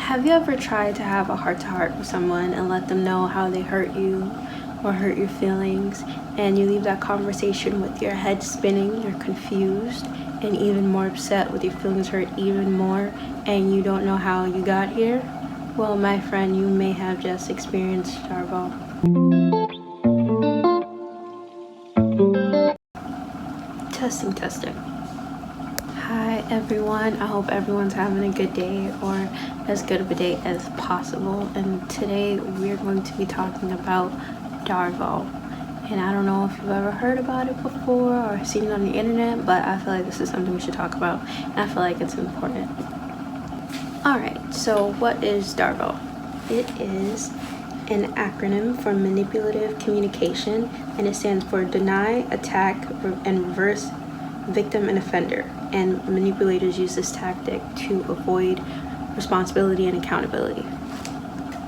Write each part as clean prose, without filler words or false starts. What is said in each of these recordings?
Have you ever tried to have a heart-to-heart with someone and let them know how they hurt you or hurt your feelings, and you leave that conversation with your head spinning, you're confused, and even more upset with your feelings hurt even more, and you don't know how you got here? Well, my friend, you may have just experienced DARVO. Testing. Hi everyone, I hope everyone's having a good day, or as good of a day as possible. And today we're going to be talking about DARVO. And I don't know if you've ever heard about it before or seen it on the internet, but I feel like this is something we should talk about, and I feel like it's important. Alright, so what is DARVO? It is an acronym for manipulative communication, and it stands for deny, attack, and reverse victim and offender. And manipulators use this tactic to avoid responsibility and accountability.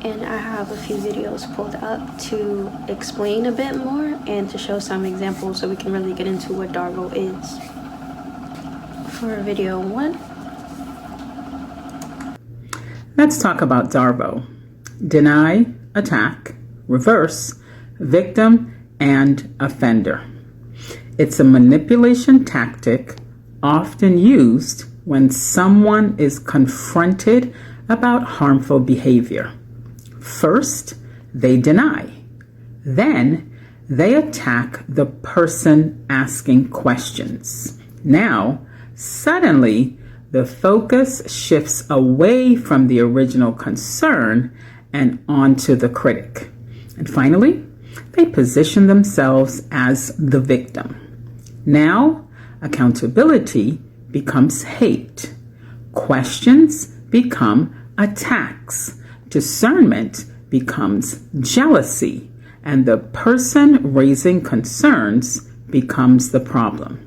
And I have a few videos pulled up to explain a bit more and to show some examples so we can really get into what DARVO is. For video 1, let's talk about DARVO. Deny, attack, reverse, victim, and offender. It's a manipulation tactic often used when someone is confronted about harmful behavior. First, they deny. Then, they attack the person asking questions. Now, suddenly, the focus shifts away from the original concern and onto the critic. And finally, they position themselves as the victim. Now, accountability becomes hate. Questions become attacks. Discernment becomes jealousy. And the person raising concerns becomes the problem.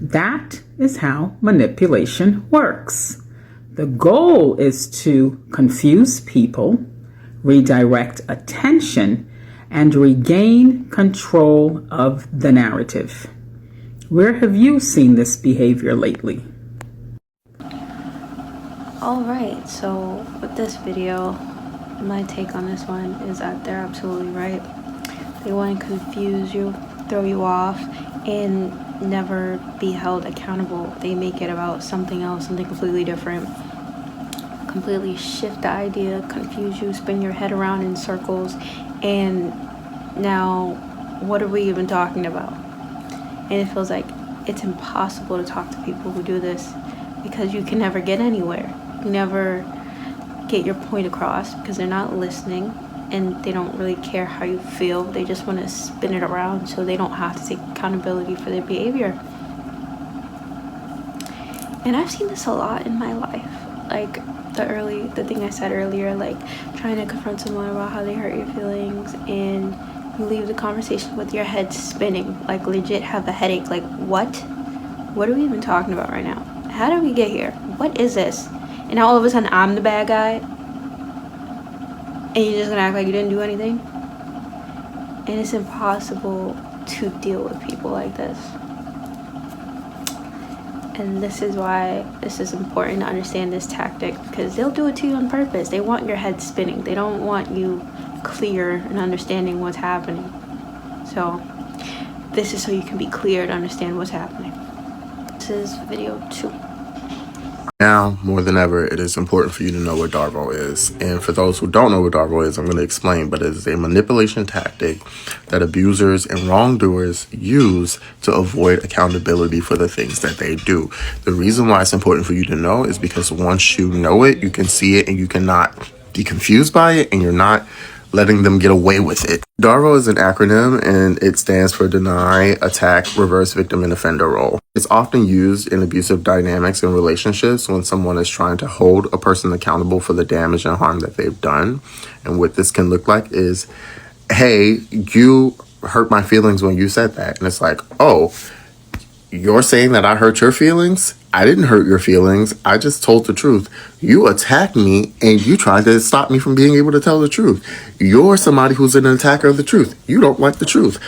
That is how manipulation works. The goal is to confuse people, redirect attention, and regain control of the narrative. Where have you seen this behavior lately? Alright, so with this video, my take on this one is that they're absolutely right. They want to confuse you, throw you off, and never be held accountable. They make it about something else, something completely different. Completely shift the idea, confuse you, spin your head around in circles, and now what are we even talking about? And it feels like it's impossible to talk to people who do this, because you can never get anywhere. You never get your point across because they're not listening, and they don't really care how you feel. They just want to spin it around so they don't have to take accountability for their behavior. And I've seen this a lot in my life. Like the thing I said earlier, like trying to confront someone about how they hurt your feelings, and you leave the conversation with your head spinning, like legit have a headache. Like, what are we even talking about right now? How did we get here? What is this? And now all of a sudden I'm the bad guy, and you're just gonna act like you didn't do anything? And it's impossible to deal with people like this. And this is why this is important to understand this tactic, because they'll do it to you on purpose. They want your head spinning. They don't want you clear and understanding what's happening. So this is so you can be clear to understand what's happening. This is video 2. Now, more than ever, it is important for you to know what DARVO is. And for those who don't know what DARVO is, I'm going to explain. But it is a manipulation tactic that abusers and wrongdoers use to avoid accountability for the things that they do. The reason why it's important for you to know is because once you know it, you can see it, and you cannot be confused by it, and you're not letting them get away with it. DARVO is an acronym, and it stands for deny, attack, reverse, victim, and offender role. It's often used in abusive dynamics and relationships when someone is trying to hold a person accountable for the damage and harm that they've done. And what this can look like is, hey, you hurt my feelings when you said that. And it's like, oh, you're saying that I hurt your feelings? I didn't hurt your feelings. I just told the truth. You attacked me, and you tried to stop me from being able to tell the truth. You're somebody who's an attacker of the truth. You don't like the truth.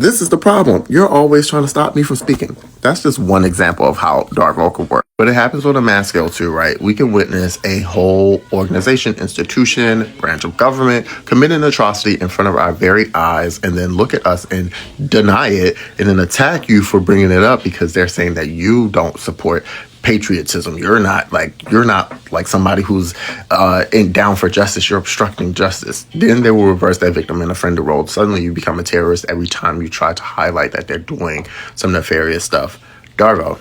This is the problem. You're always trying to stop me from speaking. That's just one example of how DARVO could work. But it happens on a mass scale too, right? We can witness a whole organization, institution, branch of government commit an atrocity in front of our very eyes and then look at us and deny it and then attack you for bringing it up because they're saying that you don't support patriotism. You're not like somebody who's down for justice. You're obstructing justice. Then they will reverse that victim and offender role. Suddenly you become a terrorist every time you try to highlight that they're doing some nefarious stuff. DARVO.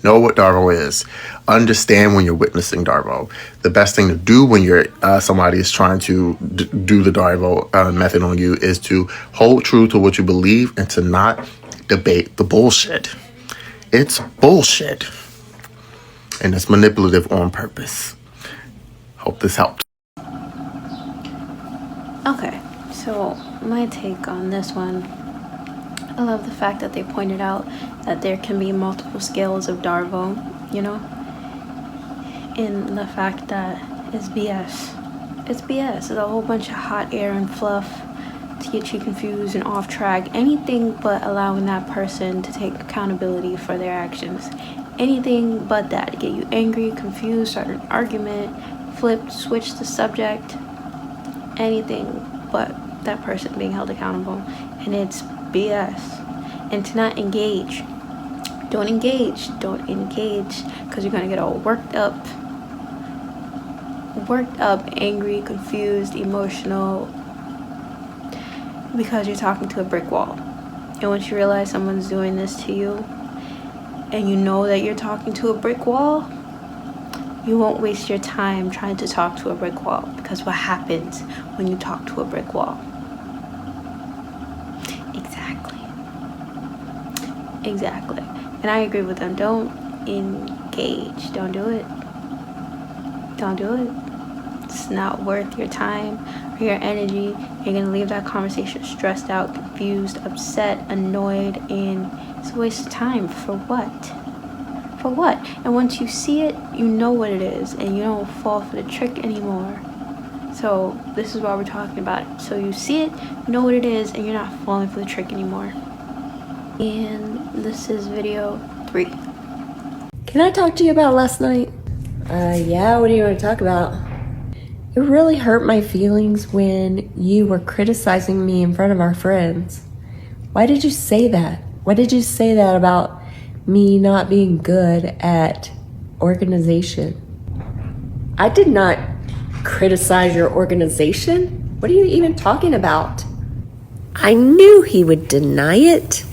Know what DARVO is. Understand when you're witnessing DARVO. The best thing to do when you're somebody is trying to do the DARVO method on you is to hold true to what you believe and to not debate the bullshit. It's bullshit. And it's manipulative on purpose. Hope this helped. Okay, so my take on this one, I love the fact that they pointed out that there can be multiple scales of DARVO, you know? And the fact that it's BS. It's BS. It's a whole bunch of hot air and fluff to get you confused and off track. Anything but allowing that person to take accountability for their actions. Anything but that to get you angry, confused, start an argument, switch the subject. Anything but that person being held accountable. And it's BS. And to not engage. Don't engage because you're gonna get all worked up, angry, confused, emotional, because you're talking to a brick wall. And once you realize someone's doing this to you and you know that you're talking to a brick wall, you won't waste your time trying to talk to a brick wall, because what happens when you talk to a brick wall? Exactly. And I agree with them. Don't engage. Don't do it. It's not worth your time or your energy. You're going to leave that conversation stressed out, confused, upset, annoyed, and it's a waste of time. For what? And once you see it, you know what it is, and you don't fall for the trick anymore. So this is why we're talking about it. So you see it, you know what it is, and you're not falling for the trick anymore. And this is video 3. Can I talk to you about last night? Yeah, what do you want to talk about? It really hurt my feelings when you were criticizing me in front of our friends. Why did you say that? Why did you say that about me not being good at organization? I did not criticize your organization. What are you even talking about? I knew he would deny it.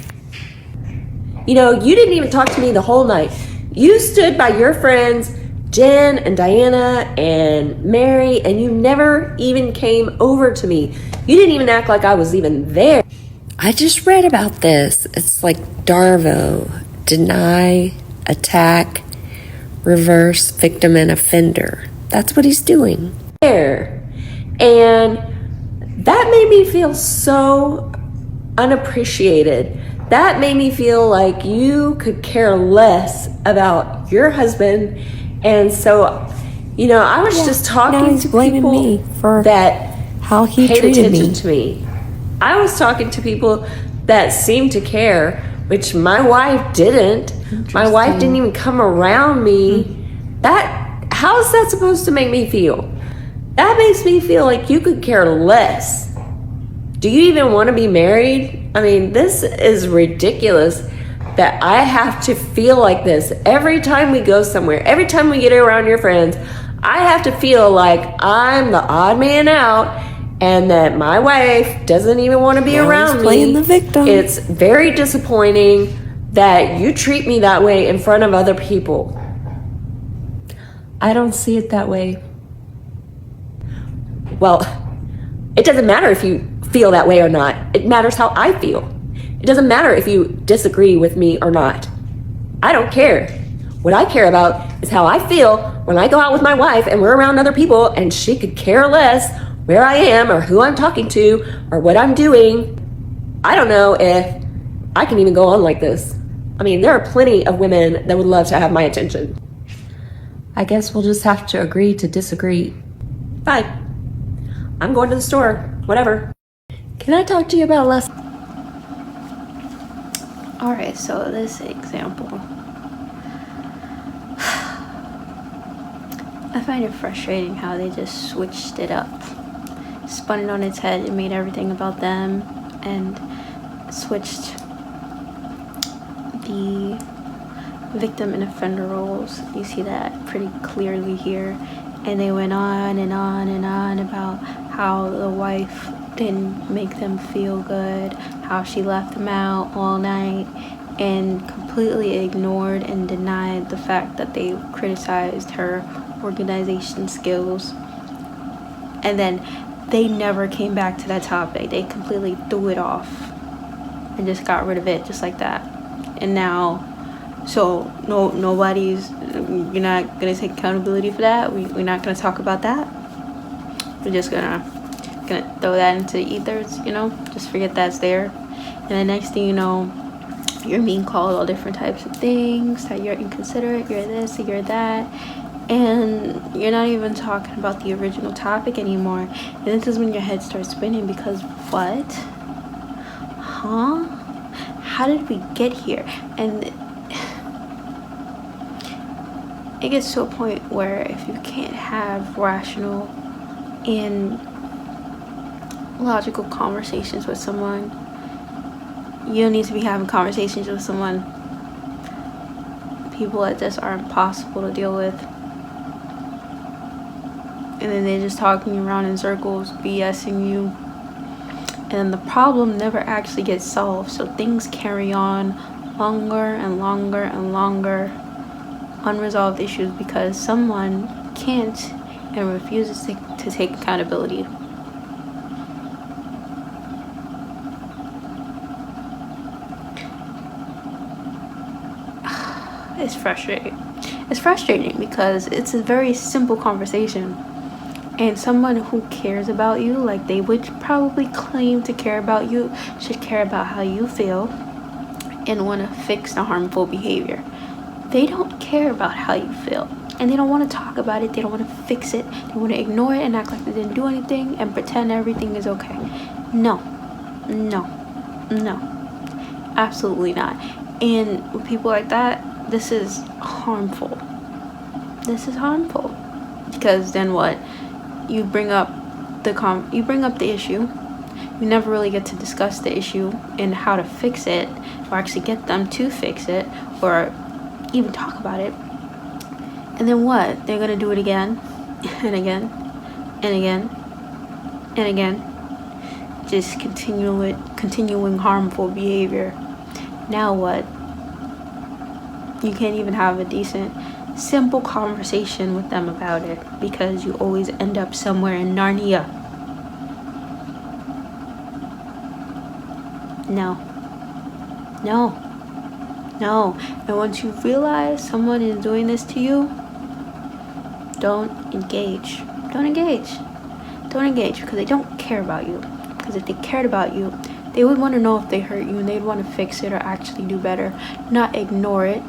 You know, you didn't even talk to me the whole night. You stood by your friends, Jen and Diana and Mary, and you never even came over to me. You didn't even act like I was even there. I just read about this. It's like DARVO, deny, attack, reverse, victim, and offender. That's what he's doing. There. And that made me feel so unappreciated. That made me feel like you could care less about your husband. And so, you know, I was just talking to people me for that how he paid attention to me. I was talking to people that seemed to care, which my wife didn't. My wife didn't even come around me. How is that supposed to make me feel? That makes me feel like you could care less. Do you even want to be married? I mean, this is ridiculous that I have to feel like this every time we go somewhere. Every time we get around your friends, I have to feel like I'm the odd man out and that my wife doesn't even want to be around me. Playing the victim. It's very disappointing that you treat me that way in front of other people. I don't see it that way. Well, it doesn't matter if you feel that way or not. It matters how I feel. It doesn't matter if you disagree with me or not. I don't care. What I care about is how I feel when I go out with my wife and we're around other people and she could care less where I am or who I'm talking to or what I'm doing. I don't know if I can even go on like this. I mean, there are plenty of women that would love to have my attention. I guess we'll just have to agree to disagree. Fine. I'm going to the store. Whatever. Can I talk to you about less? Alright, so this example. I find it frustrating how they just switched it up. Spun it on its head and made everything about them, and switched the victim and offender roles. You see that pretty clearly here. And they went on and on and on about how the wife didn't make them feel good, how she left them out all night, and completely ignored and denied the fact that they criticized her organization skills. And then they never came back to that topic. They completely threw it off and just got rid of it just like that. And now, so nobody's, you're not gonna take accountability for that. We're not gonna talk about that. We're just gonna throw that into the ethers, just forget that's there. And the next thing you know, you're being called all different types of things, that you're inconsiderate, you're this, you're that, and you're not even talking about the original topic anymore. And this is when your head starts spinning, because what? Huh? How did we get here? And it gets to a point where if you can't have rational and logical conversations with someone, you don't need to be having conversations with someone. People like this are impossible to deal with. And then they're just talking around in circles, BSing you. And the problem never actually gets solved. So things carry on longer and longer and longer. Unresolved issues because someone can't and refuses to take accountability. It's frustrating. It's frustrating because it's a very simple conversation. And someone who cares about you, like they would probably claim to care about you, should care about how you feel and want to fix the harmful behavior. They don't care about how you feel. And they don't want to talk about it. They don't want to fix it. They want to ignore it and act like they didn't do anything and pretend everything is okay. No. Absolutely not. And with people like that, this is harmful. Because then what? You bring up the issue. You never really get to discuss the issue and how to fix it, or actually get them to fix it, or even talk about it. And then what? They're gonna do it again and again and again and again. Just continuing harmful behavior. Now what? You can't even have a decent, simple conversation with them about it, because you always end up somewhere in Narnia. No. And once you realize someone is doing this to you, don't engage, because they don't care about you. Because if they cared about you, they would want to know if they hurt you, and they'd want to fix it or actually do better, not ignore it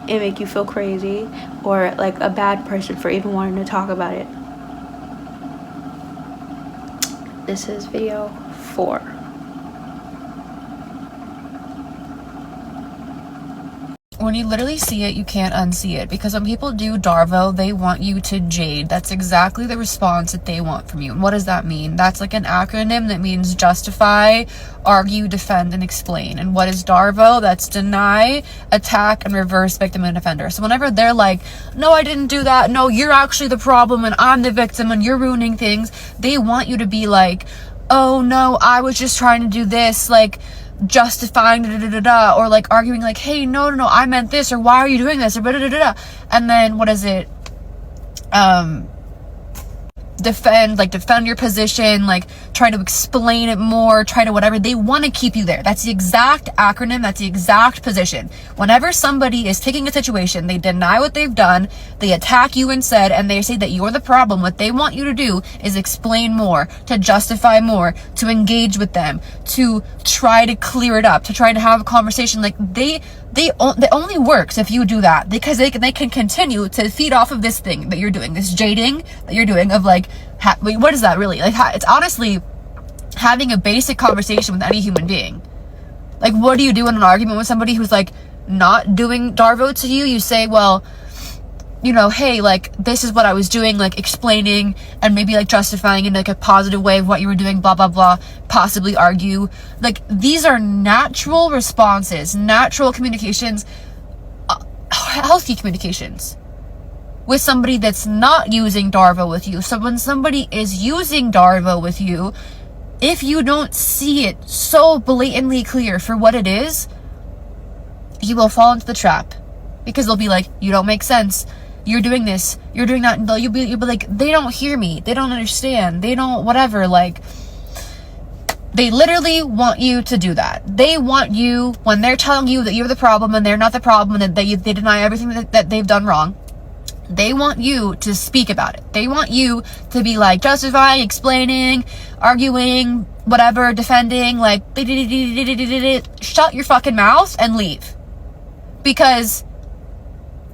and make you feel crazy or like a bad person for even wanting to talk about it. This is video 4. When you literally see it, you can't unsee it. Because when people do DARVO, they want you to jade. That's exactly the response that they want from you. And what does that mean? That's like an acronym that means justify, argue, defend, and explain. And what is DARVO? That's deny, attack, and reverse victim and offender. So whenever they're like, no, I didn't do that. No, you're actually the problem and I'm the victim and you're ruining things. They want you to be like, oh no, I was just trying to do this. Like, justifying or like arguing like, hey, no, I meant this, or why are you doing this, or and then what is it, defend your position, like try to explain it more, try to whatever. They want to keep you there. That's the exact acronym, that's the exact position. Whenever somebody is taking a situation, they deny what they've done, they attack you instead, and they say that you're the problem. What they want you to do is explain more, to justify more, to engage with them, to try to clear it up, to try to have a conversation. Like they only works if you do that, because they can continue to feed off of this thing that you're doing, this jading that you're doing of like, what is that really? Like, it's honestly having a basic conversation with any human being. Like, what do you do in an argument with somebody who's like not doing DARVO to you? You say, well, you know, hey, like, this is what I was doing, like, explaining and maybe, like, justifying in, like, a positive way of what you were doing, blah, blah, blah, possibly argue. Like, these are natural responses, natural communications, healthy communications with somebody that's not using DARVO with you. So when somebody is using DARVO with you, if you don't see it so blatantly clear for what it is, you will fall into the trap. Because they'll be like, you don't make sense. You're doing this. You're doing that. And you'll be like, they don't hear me. They don't understand. They don't whatever. Like, they literally want you to do that. They want you, when they're telling you that you're the problem and they're not the problem and that they deny everything that they've done wrong, they want you to speak about it. They want you to be like justifying, explaining, arguing, whatever, defending, like, shut your fucking mouth and leave. Because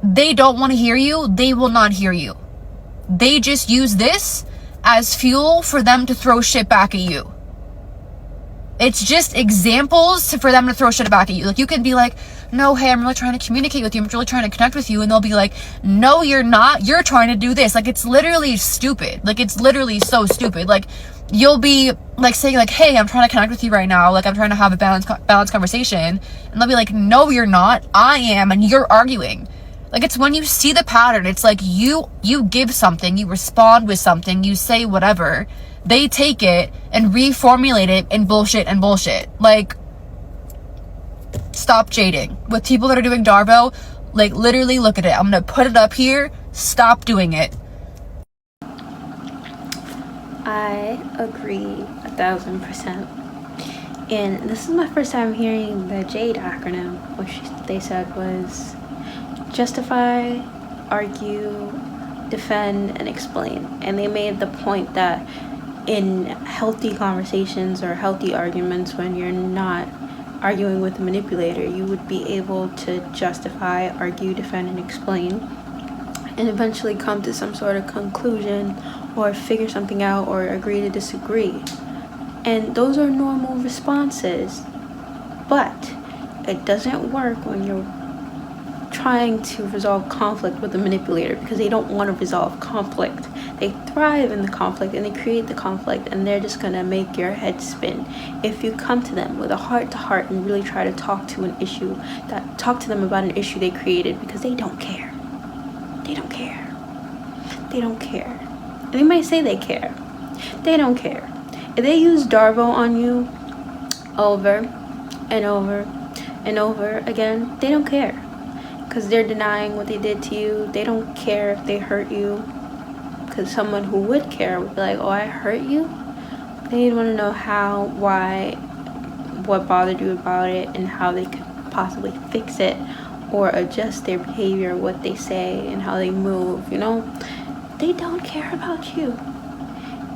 they don't want to hear you. They will not hear you. They just use this as fuel for them to throw shit back at you. It's just examples for them to throw shit back at you. Like, you can be like, no, hey, I'm really trying to communicate with you. I'm really trying to connect with you. And they'll be like, no, you're not. You're trying to do this. Like, it's literally stupid. Like, it's literally so stupid. Like, you'll be like saying like, hey, I'm trying to connect with you right now. Like, I'm trying to have a balanced conversation. And they'll be like, no, you're not. I am. And you're arguing. Like, it's when you see the pattern, it's like you give something, you respond with something, you say whatever. They take it and reformulate it in bullshit and bullshit. Like, stop jading. With people that are doing DARVO, like, literally look at it. I'm going to put it up here. Stop doing it. I agree 1,000%. And this is my first time hearing the JADE acronym, which they said was justify, argue, defend, and explain. And they made the point that in healthy conversations or healthy arguments, when you're not arguing with a manipulator, you would be able to justify, argue, defend, and explain, and eventually come to some sort of conclusion or figure something out or agree to disagree. And those are normal responses, but it doesn't work when you're trying to resolve conflict with the manipulator, because they don't want to resolve conflict. They thrive in the conflict and they create the conflict, and they're just gonna make your head spin. If you come to them with a heart-to-heart and really try to talk to them about an issue they created, because they don't care. They don't care. They don't care. And they might say they care. They don't care. If they use DARVO on you over and over and over again, they don't care. Because they're denying what they did to you. They don't care if they hurt you. Because someone who would care would be like, oh, I hurt you? They'd want to know how, why, what bothered you about it, and how they could possibly fix it or adjust their behavior, what they say, and how they move, you know? They don't care about you.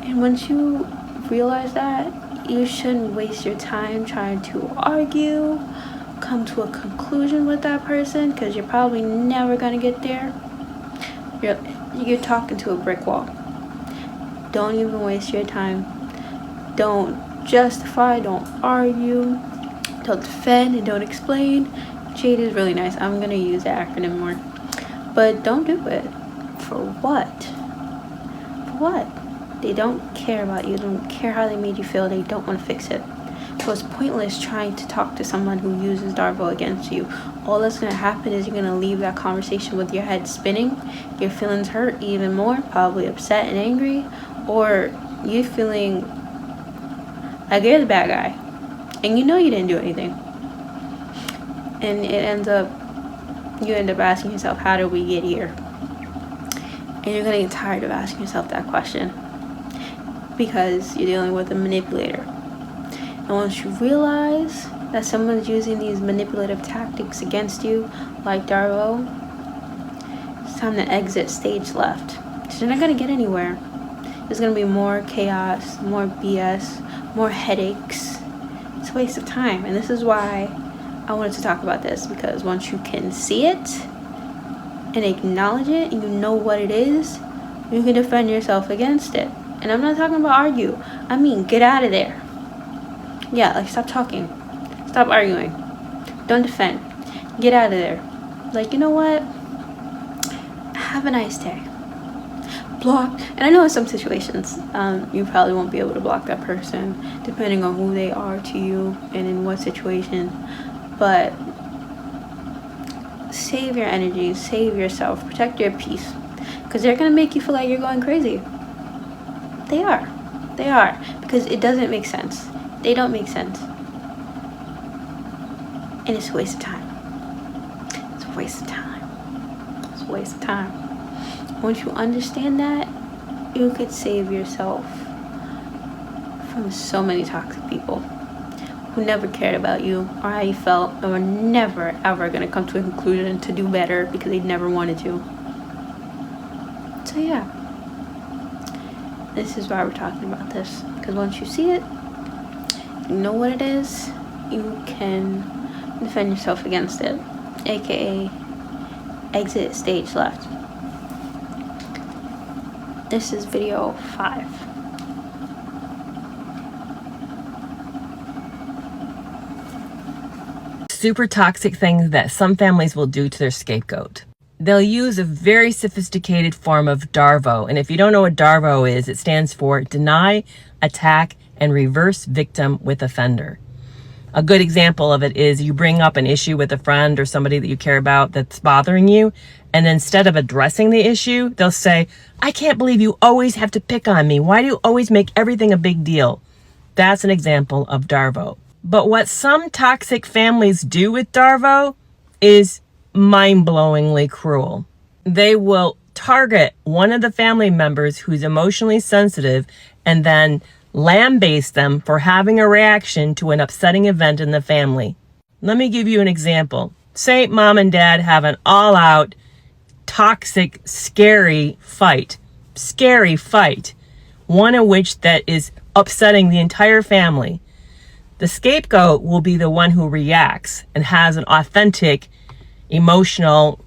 And once you realize that, you shouldn't waste your time trying to argue, come to a conclusion with that person, because you're probably never gonna get there. You're talking to a brick wall. Don't even waste your time. Don't justify, don't argue, don't defend, and don't explain. Jade is really nice. I'm gonna use the acronym more. But don't do it. For what? For what? They don't care about you. They don't care how they made you feel. They don't want to fix it. So it's pointless trying to talk to someone who uses DARVO against you. All that's going to happen is you're going to leave that conversation with your head spinning, your feelings hurt even more, probably upset and angry, or you feeling like you're the bad guy and you know you didn't do anything. And you end up asking yourself, how did we get here? And you're going to get tired of asking yourself that question, because you're dealing with a manipulator. And once you realize that someone's using these manipulative tactics against you, like DARVO, it's time to exit stage left. So you're not going to get anywhere. There's going to be more chaos, more BS, more headaches. It's a waste of time. And this is why I wanted to talk about this, because once you can see it and acknowledge it and you know what it is, you can defend yourself against it. And I'm not talking about argue. I mean, get out of there. Yeah, like, stop talking. Stop arguing. Don't defend. Get out of there. Like, you know what? Have a nice day. Block. And I know in some situations, you probably won't be able to block that person depending on who they are to you and in what situation. But save your energy, save yourself, protect your peace, because they're gonna make you feel like you're going crazy. They are, because it doesn't make sense. They don't make sense, and it's a waste of time. It's a waste of time. It's a waste of time. Once you understand that, you could save yourself from so many toxic people who never cared about you or how you felt, and were never ever going to come to a conclusion to do better because they never wanted to. So yeah, this is why we're talking about this, because once you see it, you know what it is, you can defend yourself against it, aka exit stage left. This is video 5. Super toxic things that some families will do to their scapegoat. They'll use a very sophisticated form of DARVO. And if you don't know what DARVO is, it stands for Deny, Attack, and Reverse Victim with Offender. A good example of it is you bring up an issue with a friend or somebody that you care about that's bothering you, and instead of addressing the issue, they'll say, I can't believe you always have to pick on me. Why do you always make everything a big deal? That's an example of DARVO. But what some toxic families do with DARVO is mind-blowingly cruel. They will target one of the family members who's emotionally sensitive and then lambaste them for having a reaction to an upsetting event in the family. Let me give you an example. Say mom and dad have an all-out, toxic, scary fight. One of which that is upsetting the entire family. The scapegoat will be the one who reacts and has an authentic emotional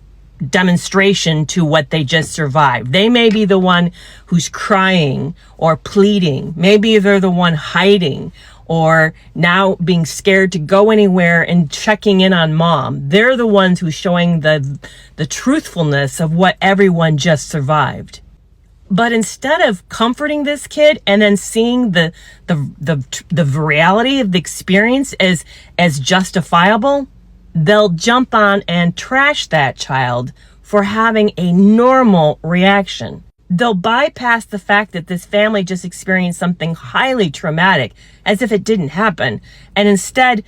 demonstration to what they just survived. They may be the one who's crying or pleading. Maybe they're the one hiding or now being scared to go anywhere and checking in on mom. They're the ones who's showing the truthfulness of what everyone just survived. But instead of comforting this kid and then seeing the reality of the experience as justifiable, they'll jump on and trash that child for having a normal reaction. They'll bypass the fact that this family just experienced something highly traumatic as if it didn't happen, and instead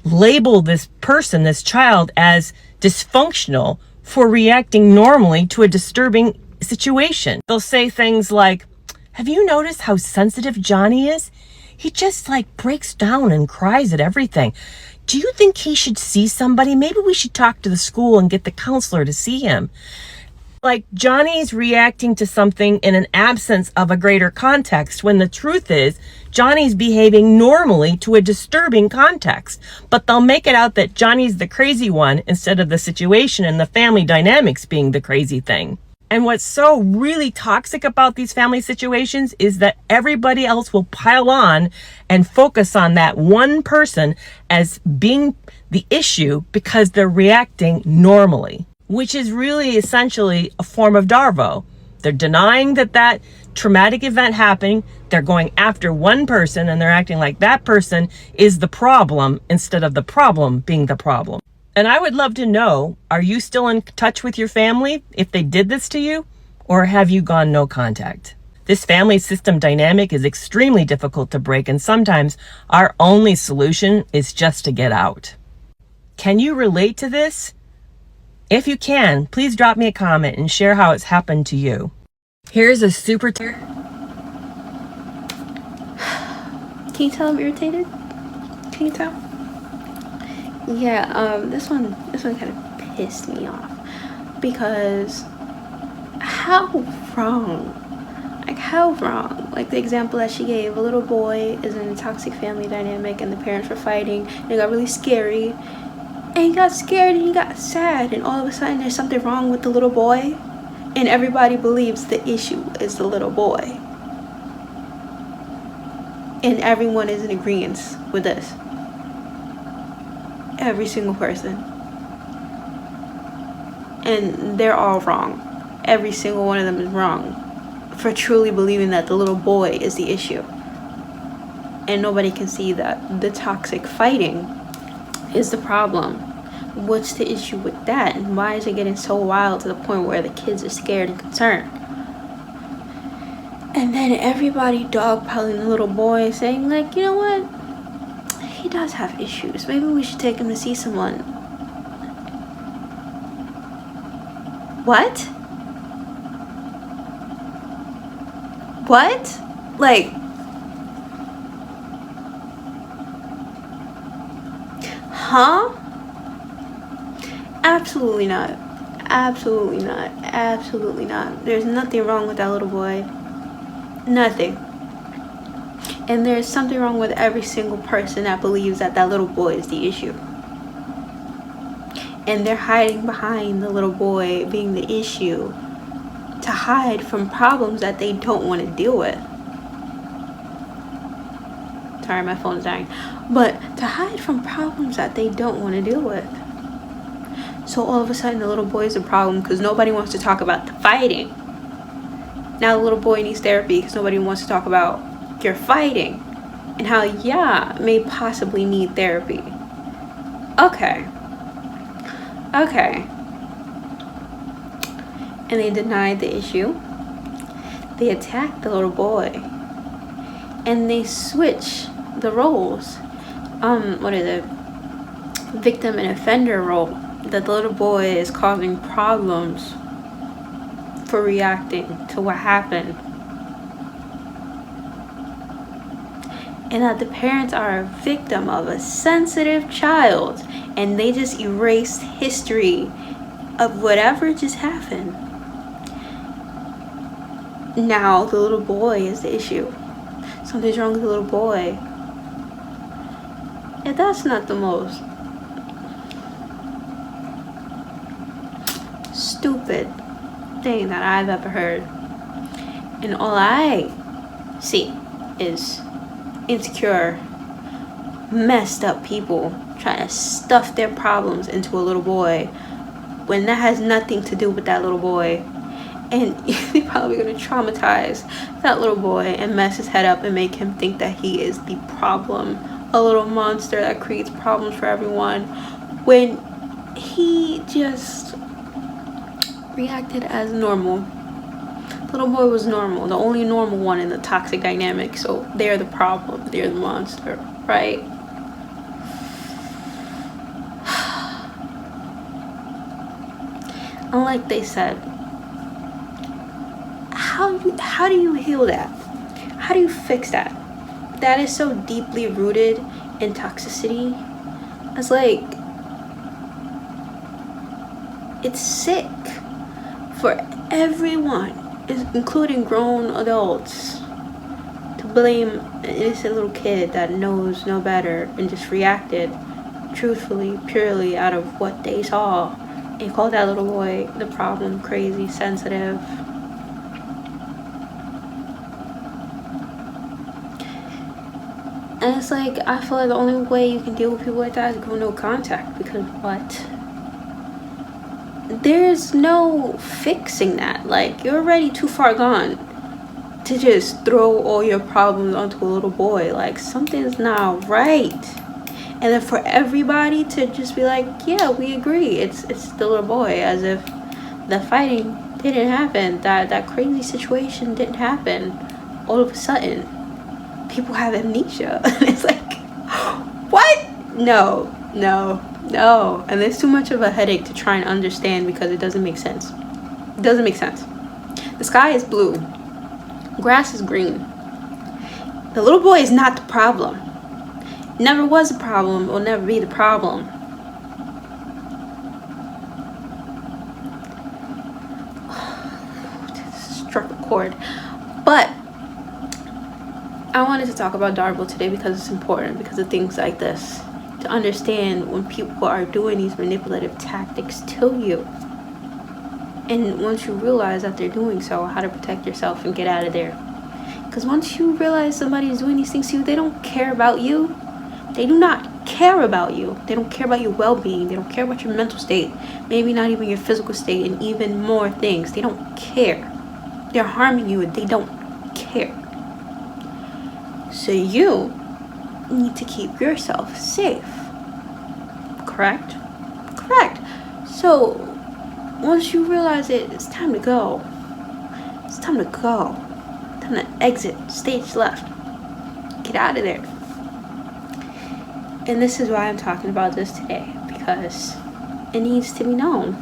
label this person, this child, as dysfunctional for reacting normally to a disturbing situation. They'll say things like, have you noticed how sensitive Johnny is? He just breaks down and cries at everything. Do you think he should see somebody? Maybe we should talk to the school and get the counselor to see him. Johnny's reacting to something in an absence of a greater context, when the truth is Johnny's behaving normally to a disturbing context. But they'll make it out that Johnny's the crazy one instead of the situation and the family dynamics being the crazy thing. And what's so really toxic about these family situations is that everybody else will pile on and focus on that one person as being the issue because they're reacting normally, which is really essentially a form of DARVO. They're denying that traumatic event happening. They're going after one person and they're acting like that person is the problem instead of the problem being the problem. And I would love to know, are you still in touch with your family if they did this to you? Or have you gone no contact? This family system dynamic is extremely difficult to break, and sometimes our only solution is just to get out. Can you relate to this? If you can, please drop me a comment and share how it's happened to you. Here's a super... Can you tell I'm irritated? Can you tell? Yeah, this one kind of pissed me off, because how wrong? How wrong? The example that she gave, a little boy is in a toxic family dynamic and the parents were fighting and it got really scary, and he got scared and he got sad, and all of a sudden there's something wrong with the little boy, and everybody believes the issue is the little boy, and everyone is in agreement with this. every single person. And they're all wrong. Every single one of them is wrong for truly believing that the little boy is the issue. And nobody can see that the toxic fighting is the problem. What's the issue with that? And why is it getting so wild to the point where the kids are scared and concerned? And then everybody dogpiling the little boy, saying like, you know what? He does have issues. Maybe we should take him to see someone. What? What? Like, huh? Absolutely not. Absolutely not. Absolutely not. There's nothing wrong with that little boy. Nothing. And there's something wrong with every single person that believes that that little boy is the issue. And they're hiding behind the little boy being the issue to hide from problems that they don't want to deal with. Sorry, my phone's dying. But to hide from problems that they don't want to deal with. So all of a sudden the little boy is a problem because nobody wants to talk about the fighting. Now the little boy needs therapy because nobody wants to talk about your fighting and how, yeah, may possibly need therapy. Okay. And they denied the issue. They attacked the little boy. And they switch the roles. What is it? Victim and offender role. That the little boy is causing problems for reacting to what happened. And that the parents are a victim of a sensitive child. And they just erased history of whatever just happened. Now the little boy is the issue. Something's wrong with the little boy. And that's not the most stupid thing that I've ever heard. And all I see is insecure, messed up people trying to stuff their problems into a little boy when that has nothing to do with that little boy. And they're probably going to traumatize that little boy and mess his head up and make him think that he is the problem, a little monster that creates problems for everyone, when he just reacted as normal. The little boy was normal, the only normal one in the toxic dynamic, so they're the problem, they're the monster, right? And like they said, how do you heal that? How do you fix that? That is so deeply rooted in toxicity. It's like, it's sick for everyone, including grown adults, to blame an innocent little kid that knows no better and just reacted truthfully, purely out of what they saw, and called that little boy the problem, crazy, sensitive. And it's like, I feel like the only way you can deal with people like that is go no contact, because what? There's no fixing that. Like, you're already too far gone to just throw all your problems onto a little boy. Like, something's not right. And then for everybody to just be like, yeah, we agree, it's the little boy, as if the fighting didn't happen, that crazy situation didn't happen all of a sudden. People have amnesia. And it's like, what? No. And there's too much of a headache to try and understand because it doesn't make sense. It doesn't make sense. The sky is blue. Grass is green. The little boy is not the problem. Never was a problem, will never be the problem. Struck a chord. But I wanted to talk about DARVO today because it's important, because of things like this. To understand when people are doing these manipulative tactics to you. And once you realize that they're doing so, how to protect yourself and get out of there. Because once you realize somebody is doing these things to you, they don't care about you. They do not care about you. They don't care about your well-being. They don't care about your mental state. Maybe not even your physical state, and even more things. They don't care. They're harming you and they don't care. So you need to keep yourself safe. Correct? Correct. So once you realize it, it's time to go. It's time to go. Time to exit. Stage left. Get out of there. And this is why I'm talking about this today, because it needs to be known.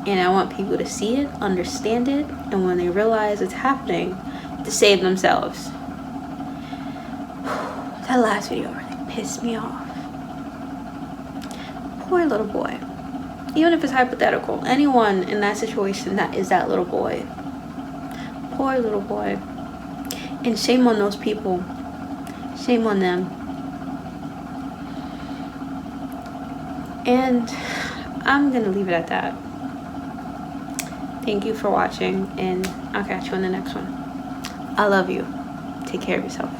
And I want people to see it, understand it, and when they realize it's happening, to save themselves. That last video really pissed me off. Poor little boy. Even if it's hypothetical, anyone in that situation that is that little boy. Poor little boy. And shame on those people. Shame on them. And I'm gonna leave it at that. Thank you for watching, and I'll catch you on the next one. I love you. Take care of yourself.